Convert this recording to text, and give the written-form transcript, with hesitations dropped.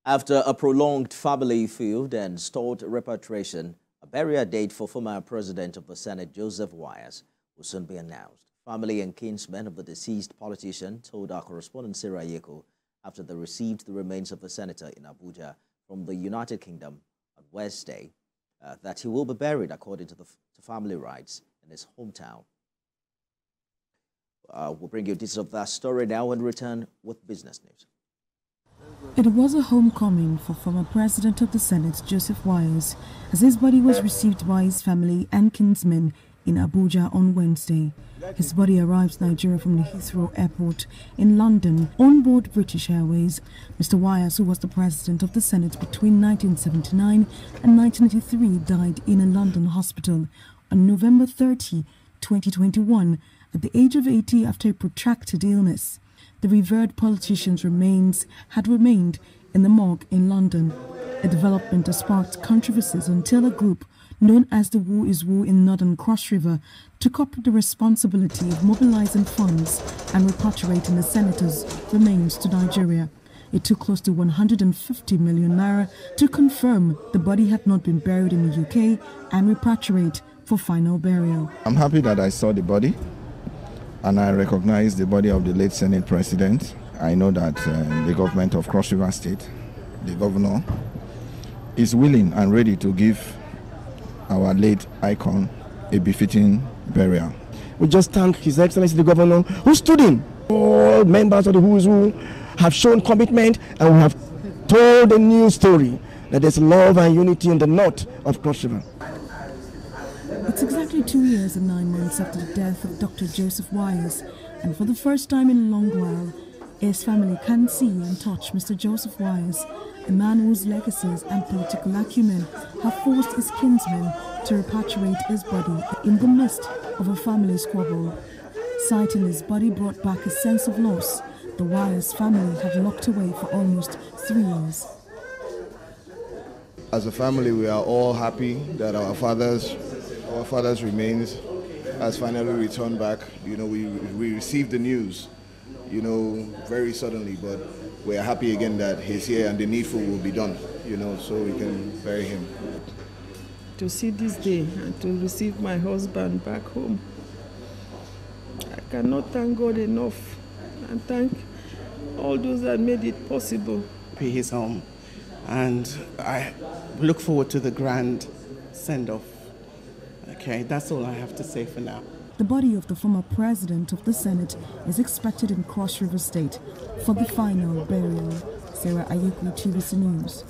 After a prolonged family feud and stalled repatriation, a burial date for former President of the Senate, Joseph Wayas, will soon be announced. Family and kinsmen of the deceased politician told our correspondent Sarah Yeko after they received the remains of the senator in Abuja from the United Kingdom on Wednesday that he will be buried according to family rights in his hometown. We'll bring you details of that story now and return with business news. It was a homecoming for former President of the Senate, Joseph Wayas, as his body was received by his family and kinsmen in Abuja on Wednesday. His body arrived Nigeria from the Heathrow Airport in London on board British Airways. Mr. Wayas, who was the President of the Senate between 1979 and 1983, died in a London hospital on November 30, 2021, at the age of 80 after a protracted illness. The revered politician's remains had remained in the morgue in London, a development that sparked controversies until a group known as the Who is Who in Northern Cross River took up the responsibility of mobilizing funds and repatriating the senator's remains to Nigeria. It took close to 150 million naira to confirm the body had not been buried in the UK and repatriate for final burial. I'm happy that I saw the body and I recognize the body of the late Senate President. I know that the government of Cross River State, the governor, is willing and ready to give our late icon a befitting burial. We just thank His Excellency the Governor who stood in. All members of the Who's Who have shown commitment, and we have told a new story that there's love and unity in the north of Cross River. It's exactly 2 years and 9 months after the death of Dr. Joseph Wayas, and for the first time in a long while, his family can see and touch Mr. Joseph Wayas, a man whose legacies and political acumen have forced his kinsmen to repatriate his body in the midst of a family squabble. Sighting his body brought back a sense of loss the Wayas family had locked away for almost 3 years. As a family, we are all happy that our father's remains has finally returned back. You know, we received the news, you know, very suddenly, but we are happy again that he's here and the needful will be done, you know, so we can bury him. To see this day and to receive my husband back home, I cannot thank God enough, and thank all those that made it possible. He's home, and I look forward to the grand send-off. Okay, that's all I have to say for now. The body of the former President of the Senate is expected in Cross River State for the final burial. Sarah Yeko, TVC News.